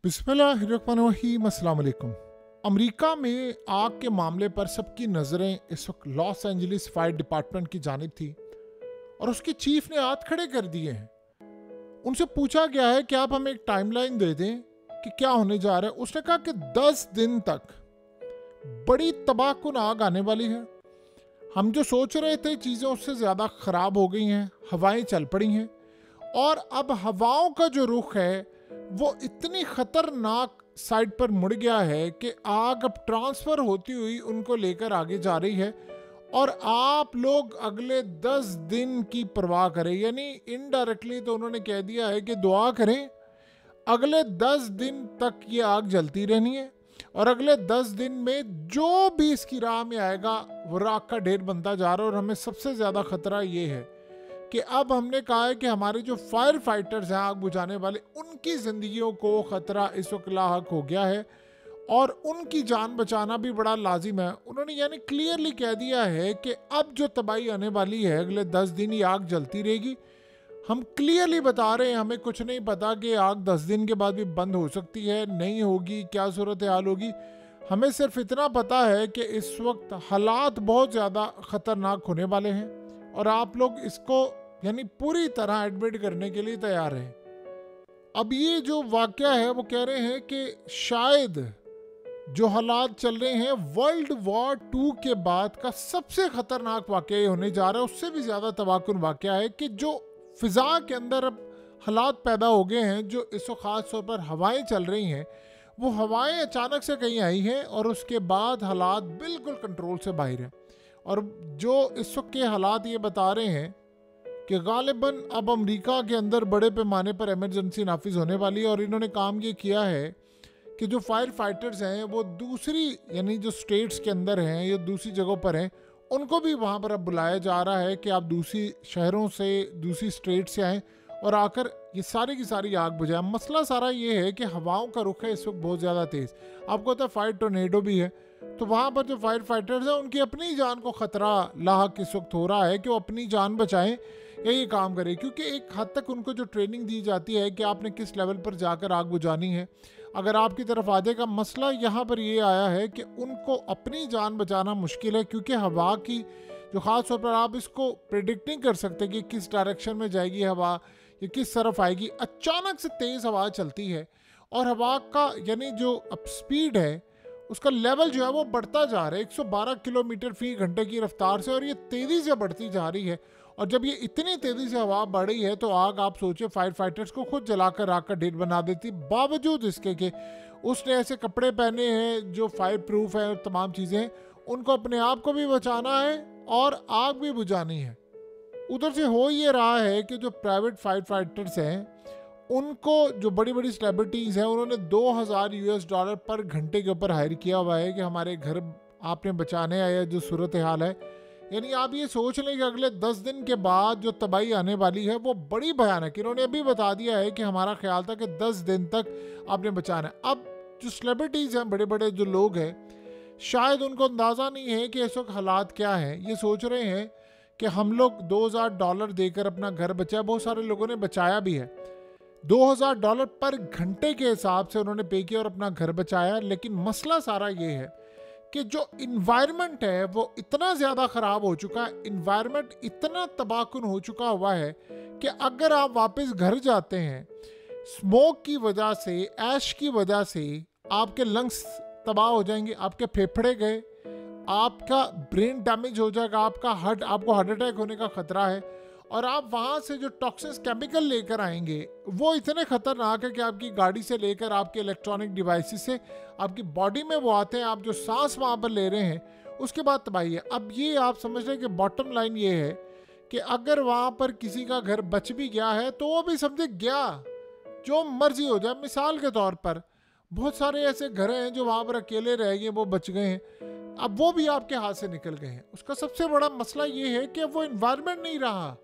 बिस्मिल्लाहिर्रहमानिर्रहीम। अस्सलाम वालेकुम। अमेरिका में आग के मामले पर सबकी नज़रें इस वक्त लॉस एंजलिस फायर डिपार्टमेंट की जानिब थी और उसके चीफ ने हाथ खड़े कर दिए हैं। उनसे पूछा गया है कि आप हमें एक टाइमलाइन दे दें कि क्या होने जा रहा है। उसने कहा कि 10 दिन तक बड़ी तबाहकुन आग आने वाली है। हम जो सोच रहे थे चीज़ें उससे ज़्यादा ख़राब हो गई हैं, हवाएं चल पड़ी हैं और अब हवाओं का जो रुख है वो इतनी खतरनाक साइड पर मुड़ गया है कि आग अब ट्रांसफ़र होती हुई उनको लेकर आगे जा रही है और आप लोग अगले 10 दिन की परवाह करें। यानी इनडायरेक्टली तो उन्होंने कह दिया है कि दुआ करें, अगले 10 दिन तक ये आग जलती रहनी है और अगले 10 दिन में जो भी इसकी राह में आएगा वो राख का ढेर बनता जा रहा है। और हमें सबसे ज़्यादा ख़तरा ये है कि अब हमने कहा है कि हमारे जो फायर फाइटर्स हैं, आग बुझाने वाले, उनकी ज़िंदगियों को ख़तरा इस वक्त लाहक हो गया है और उनकी जान बचाना भी बड़ा लाजिम है। उन्होंने यानी क्लियरली कह दिया है कि अब जो तबाही आने वाली है अगले 10 दिन ये आग जलती रहेगी। हम क्लियरली बता रहे हैं, हमें कुछ नहीं पता कि आग 10 दिन के बाद भी बंद हो सकती है, नहीं होगी, क्या सूरत हाल होगी। हमें सिर्फ इतना पता है कि इस वक्त हालात बहुत ज़्यादा ख़तरनाक होने वाले हैं और आप लोग इसको यानी पूरी तरह एडमिट करने के लिए तैयार हैं। अब ये जो वाक़या है वो कह रहे हैं कि शायद जो हालात चल रहे हैं वर्ल्ड वॉर 2 के बाद का सबसे ख़तरनाक वाक़या होने जा रहा है। उससे भी ज़्यादा तबाहकुन वाक़या है कि जो फ़िज़ा के अंदर अब हालात पैदा हो गए हैं, जो इस वक्त ख़ास तौर पर हवाएं चल रही हैं, वो हवाएं अचानक से कहीं आई हैं और उसके बाद हालात बिल्कुल कंट्रोल से बाहर हैं। और जो इस वक्त के हालात ये बता रहे हैं कि गालिबन अब अमेरिका के अंदर बड़े पैमाने पर इमरजेंसी नाफिज होने वाली है। और इन्होंने काम ये किया है कि जो फायर फाइटर्स हैं वो दूसरी यानी जो स्टेट्स के अंदर हैं या दूसरी जगहों पर हैं, उनको भी वहाँ पर अब बुलाया जा रहा है कि आप दूसरी शहरों से, दूसरी स्टेट से आएँ और आकर ये सारी की सारी आग बुझाएं। मसला सारा ये है कि हवाओं का रुख है इस वक्त बहुत ज़्यादा तेज़। आपको पता है फायर टोर्नेडो भी है, तो वहाँ पर जो फायर फाइटर्स हैं उनकी अपनी जान को ख़तरा लाहक इस वक्त हो रहा है कि वो अपनी जान बचाएं या ये काम करें, क्योंकि एक हद तक उनको जो ट्रेनिंग दी जाती है कि आपने किस लेवल पर जाकर आग बुझानी है। अगर आपकी तरफ आ जाएगा, मसला यहाँ पर ये आया है कि उनको अपनी जान बचाना मुश्किल है, क्योंकि हवा की जो ख़ास तौर पर आप इसको प्रेडिक्ट नहीं कर सकते कि किस डायरेक्शन में जाएगी हवा या किस तरफ आएगी। अचानक से तेज़ हवा चलती है और हवा का यानी जो अब स्पीड है उसका लेवल जो है वो बढ़ता जा रहा है 112 किलोमीटर फी घंटे की रफ्तार से, और ये तेज़ी से बढ़ती जा रही है। और जब ये इतनी तेज़ी से हवा बढ़ रही है तो आग आप सोचिए फायर फाइटर्स को खुद जलाकर आग का ढेर बना देती, बावजूद इसके कि उसने ऐसे कपड़े पहने हैं जो फायर प्रूफ है और तमाम चीज़ें। उनको अपने आप को भी बचाना है और आग भी बुझानी है। उधर से हो ये रहा है कि जो प्राइवेट फायर फाइटर्स हैं उनको जो बड़ी बड़ी सेलिब्रिटीज़ हैं उन्होंने $2000 पर घंटे के ऊपर हायर किया हुआ है कि हमारे घर आपने बचाने आया जो सूरत हाल है। यानी आप ये सोच लें कि अगले 10 दिन के बाद जो तबाही आने वाली है वो बड़ी भयानक। इन्होंने अभी बता दिया है कि हमारा ख्याल था कि 10 दिन तक आपने बचाना है। अब जो सेलिब्रिटीज़ हैं, बड़े बड़े जो लोग हैं, शायद उनको अंदाज़ा नहीं है कि इस वक्त हालात क्या हैं। ये सोच रहे हैं कि हम लोग $2000 देकर अपना घर बचाया। बहुत सारे लोगों ने बचाया भी है। $2000 पर घंटे के हिसाब से उन्होंने पे किया और अपना घर बचाया। लेकिन मसला सारा ये है कि जो इन्वायरमेंट है वो इतना ज़्यादा ख़राब हो चुका है, इन्वायरमेंट इतना तबाहकुन हो चुका हुआ है कि अगर आप वापस घर जाते हैं, स्मोक की वजह से, ऐश की वजह से आपके लंग्स तबाह हो जाएंगे, आपके फेफड़े गए, आपका ब्रेन डैमेज हो जाएगा, आपको हार्ट अटैक होने का ख़तरा है। और आप वहाँ से जो टॉक्सिक केमिकल लेकर आएंगे वो इतने ख़तरनाक है कि आपकी गाड़ी से लेकर आपके इलेक्ट्रॉनिक डिवाइसेस से आपकी बॉडी में वो आते हैं। आप जो सांस वहाँ पर ले रहे हैं उसके बाद तबाही है। अब ये आप समझ रहे हैं कि बॉटम लाइन ये है कि अगर वहाँ पर किसी का घर बच भी गया है तो वो भी समझे गया, जो मर्जी हो जाए। मिसाल के तौर पर बहुत सारे ऐसे घर हैं जो वहाँ पर अकेले रह गए, वो बच गए हैं, अब वो भी आपके हाथ से निकल गए हैं। उसका सबसे बड़ा मसला ये है कि वो इन्वायरमेंट नहीं रहा।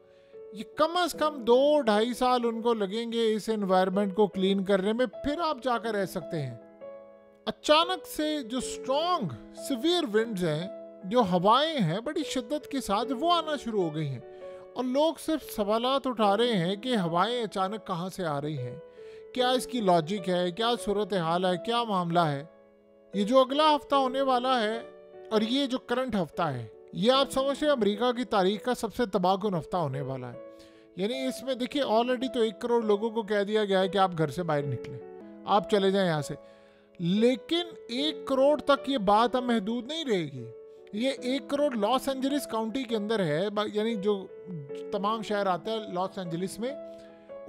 ये कम से कम 2-2.5 साल उनको लगेंगे इस एनवायरनमेंट को क्लीन करने में, फिर आप जाकर रह सकते हैं। अचानक से जो स्ट्रॉन्ग सिवियर विंड्स हैं, जो हवाएं हैं बड़ी शिद्दत के साथ, वो आना शुरू हो गई हैं और लोग सिर्फ सवालात उठा रहे हैं कि हवाएं अचानक कहाँ से आ रही हैं, क्या इसकी लॉजिक है, क्या सूरत हाल है, क्या मामला है। ये जो अगला हफ्ता होने वाला है और ये जो करंट हफ्ता है, ये आप समझ रहे अमेरिका की तारीख का सबसे तबाहकुन हफ्ता होने वाला है। यानी इसमें देखिए ऑलरेडी तो 1 करोड़ लोगों को कह दिया गया है कि आप घर से बाहर निकले, आप चले जाएं यहाँ से। लेकिन 1 करोड़ तक ये बात अब महदूद नहीं रहेगी। ये 1 करोड़ लॉस एंजलिस काउंटी के अंदर है, यानी जो तमाम शहर आते हैं लॉस एंजलिस में,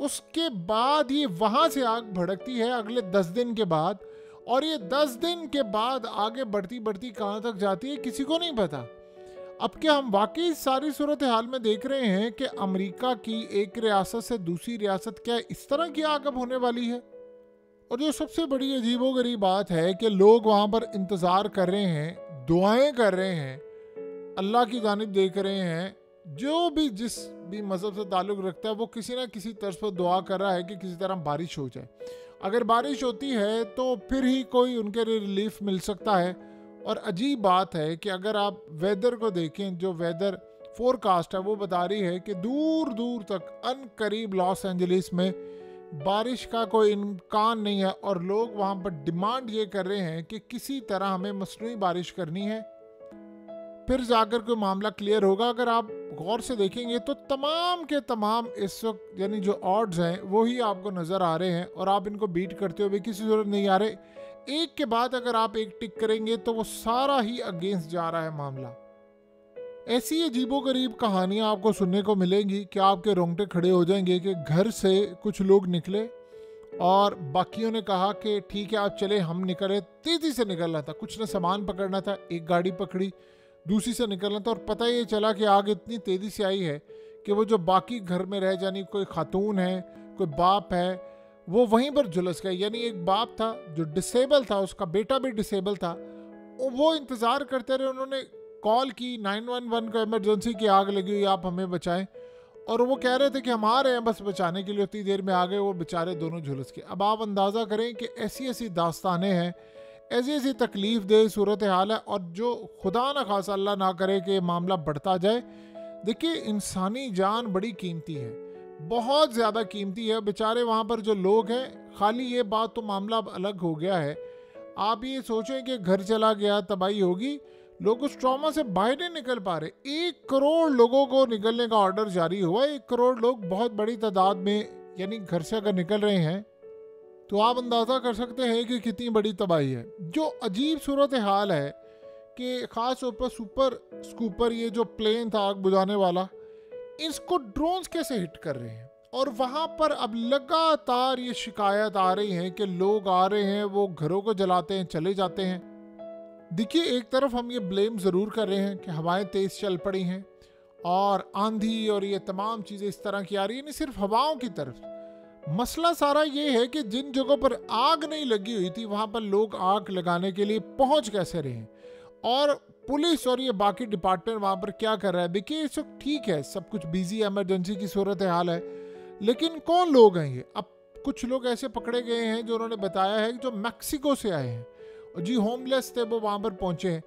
उसके बाद ये वहाँ से आग भड़कती है अगले 10 दिन के बाद। और ये 10 दिन के बाद आगे बढ़ती बढ़ती कहाँ तक जाती है किसी को नहीं पता। अब क्या हम वाकई सारी सूरत हाल में देख रहे हैं कि अमेरिका की एक रियासत से दूसरी रियासत क्या इस तरह की आग अब होने वाली है। और जो सबसे बड़ी अजीबोगरीब बात है कि लोग वहाँ पर इंतज़ार कर रहे हैं, दुआएं कर रहे हैं, अल्लाह की जानिब देख रहे हैं। जो भी जिस भी मज़हब से ताल्लुक़ रखता है वो किसी ना किसी तर्ज पर दुआ कर रहा है कि किसी तरह बारिश हो जाए। अगर बारिश होती है तो फिर ही कोई उनके लिए रिलीफ मिल सकता है। और अजीब बात है कि अगर आप वेदर को देखें, जो वेदर फोरकास्ट है वो बता रही है कि दूर दूर तक अनकरीब लॉस एंजलिस में बारिश का कोई इम्कान नहीं है। और लोग वहाँ पर डिमांड ये कर रहे हैं कि किसी तरह हमें मसनूई बारिश करनी है, फिर जाकर कोई मामला क्लियर होगा। अगर आप गौर से देखेंगे तो तमाम के तमाम इस वक्त यानी जो ऑड्स हैं वो ही आपको नज़र आ रहे हैं और आप इनको बीट करते हुए किसी जरूरत नहीं आ रहे। एक के बाद अगर आप एक टिक करेंगे तो वो सारा ही अगेंस्ट जा रहा है मामला। ऐसी अजीबोगरीब कहानियाँ आपको सुनने को मिलेंगी कि आपके रोंगटे खड़े हो जाएंगे कि घर से कुछ लोग निकले और बाकियों ने कहा कि ठीक है आप चले, हम निकले। तेज़ी से निकलना था, कुछ ने सामान पकड़ना था, एक गाड़ी पकड़ी, दूसरी से निकलना था। और पता ये चला कि आग इतनी तेज़ी से आई है कि वो जो बाकी घर में रह जानी, कोई खातून है, कोई बाप है, वो वहीं पर झुलस गए। यानी एक बाप था जो डिसेबल था, उसका बेटा भी डिसेबल था, वो इंतज़ार करते रहे। उन्होंने कॉल की 911 को, इमरजेंसी की आग लगी हुई, आप हमें बचाएं। और वो कह रहे थे कि हम आ रहे हैं बस बचाने के लिए। उतनी देर में आ गए, वो बेचारे दोनों झुलस के। अब आप अंदाज़ा करें कि ऐसी ऐसी दास्तानें हैं, ऐसी ऐसी तकलीफ दे सूरत हाल है। और जो खुदा ना खासा अल्लाह ना करे कि मामला बढ़ता जाए। देखिए इंसानी जान बड़ी कीमती है, बहुत ज़्यादा कीमती है। बेचारे वहाँ पर जो लोग हैं, खाली ये बात तो मामला अब अलग हो गया है। आप ये सोचें कि घर चला गया, तबाही होगी, लोग उस ट्रॉमा से बाहर नहीं निकल पा रहे। 1 करोड़ लोगों को निकलने का ऑर्डर जारी हुआ। 1 करोड़ लोग बहुत बड़ी तादाद में यानी घर से अगर निकल रहे हैं तो आप अंदाज़ा कर सकते हैं कि कितनी बड़ी तबाही है। जो अजीब सूरत हाल है कि ख़ास तौर पर सुपर स्कूपर, ये जो प्लेन था आग बुझाने वाला, इसको ड्रोन्स कैसे हिट कर रहे हैं। और वहाँ पर अब लगातार ये शिकायत आ रही है कि लोग आ रहे हैं, वो घरों को जलाते हैं, चले जाते हैं। देखिए एक तरफ हम ये ब्लेम ज़रूर कर रहे हैं कि हवाएं तेज़ चल पड़ी हैं और आंधी और ये तमाम चीज़ें इस तरह की आ रही है। नहीं सिर्फ हवाओं की तरफ, मसला सारा ये है कि जिन जगहों पर आग नहीं लगी हुई थी वहाँ पर लोग आग लगाने के लिए पहुँच कैसे रहे हैं। और पुलिस और ये बाकी डिपार्टमेंट वहाँ पर क्या कर रहा है। देखिए इस वक्त ठीक है, सब कुछ बिजी, इमरजेंसी की सूरत हाल है, लेकिन कौन लोग हैं ये। अब कुछ लोग ऐसे पकड़े गए हैं जो उन्होंने बताया है कि जो मैक्सिको से आए हैं और जी होमलेस थे, वो वहाँ पर पहुँचे हैं।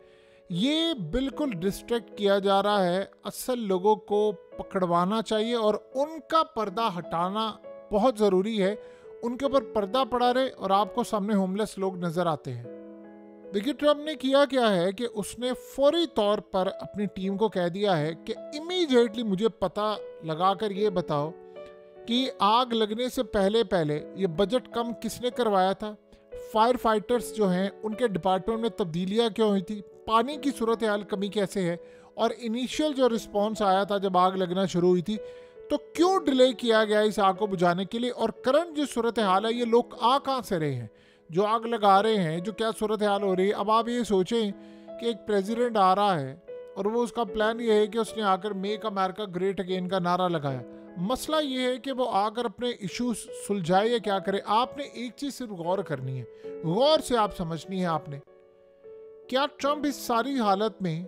ये बिल्कुल डिस्ट्रैक्ट किया जा रहा है। असल लोगों को पकड़वाना चाहिए और उनका पर्दा हटाना बहुत ज़रूरी है। उनके ऊपर पर्दा पड़ा रहे और आपको सामने होमलेस लोग नज़र आते हैं। देखिए ट्रम्प ने किया क्या है कि उसने फौरी तौर पर अपनी टीम को कह दिया है कि इमीडिएटली मुझे पता लगाकर ये बताओ कि आग लगने से पहले पहले ये बजट कम किसने करवाया था, फायर फाइटर्स जो हैं उनके डिपार्टमेंट में तब्दीलियाँ क्यों हुई थी, पानी की सूरत हाल कमी कैसे है, और इनिशियल जो रिस्पॉन्स आया था जब आग लगना शुरू हुई थी तो क्यों डिले किया गया इस आग को बुझाने के लिए। और करंट जो सूरत हाल है, ये लोग आ कहाँ से रहे हैं जो आग लगा रहे हैं, जो क्या सूरत हाल हो रही है। अब आप ये सोचें कि एक प्रेसिडेंट आ रहा है और वो उसका प्लान ये है कि उसने आकर मेक अमेरिका ग्रेट अगेन का नारा लगाया। मसला ये है कि वो आकर अपने इश्यूज सुलझाए या क्या करे। आपने एक चीज़ सिर्फ गौर करनी है, गौर से आप समझनी है आपने, क्या ट्रंप इस सारी हालत में,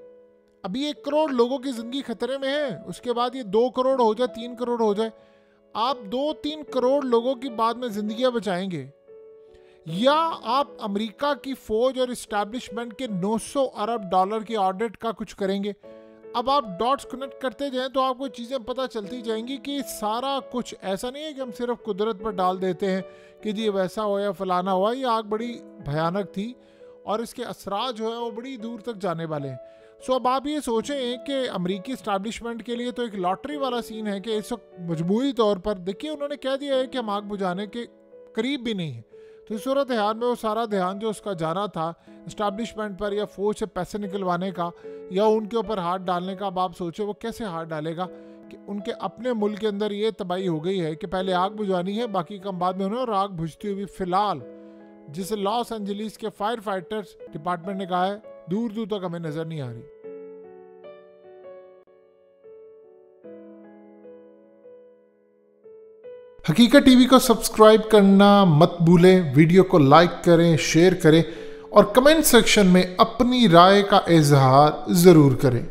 अभी 1 करोड़ लोगों की ज़िंदगी खतरे में है, उसके बाद ये 2 करोड़ हो जाए, 3 करोड़ हो जाए, आप 2-3 करोड़ लोगों की बाद में ज़िंदगियाँ बचाएंगे, या आप अमेरिका की फ़ौज और इस्टेब्लिशमेंट के 900 अरब डॉलर की ऑडिट का कुछ करेंगे। अब आप डॉट्स कनेक्ट करते जाएं तो आपको चीज़ें पता चलती जाएंगी कि सारा कुछ ऐसा नहीं है कि हम सिर्फ कुदरत पर डाल देते हैं कि जी वैसा हुआ या फलाना हुआ। ये आग बड़ी भयानक थी और इसके असरात जो है वो बड़ी दूर तक जाने वाले हैं। सो अब आप ये सोचें कि अमेरिकी इस्टेब्लिशमेंट के लिए तो एक लॉटरी वाला सीन है कि इस वक्त मजबूरी तौर पर देखिए उन्होंने कह दिया है कि हम आग बुझाने के करीब भी नहीं है। तो इस सूरत हाल में वो सारा ध्यान जो उसका जाना था इस्टेब्लिशमेंट पर या फौज से पैसे निकलवाने का या उनके ऊपर हाथ डालने का, अब आप सोचे वो कैसे हाथ डालेगा कि उनके अपने मुल्क के अंदर ये तबाही हो गई है कि पहले आग बुझानी है, बाकी काम बाद में होना। और आग बुझती हुई फिलहाल जिसे लॉस एंजलिस के फायर फाइटर्स डिपार्टमेंट ने कहा है दूर दूर तक हमें नजर नहीं आ रही। हकीकत टीवी को सब्सक्राइब करना मत भूलें, वीडियो को लाइक करें, शेयर करें और कमेंट सेक्शन में अपनी राय का इजहार जरूर करें।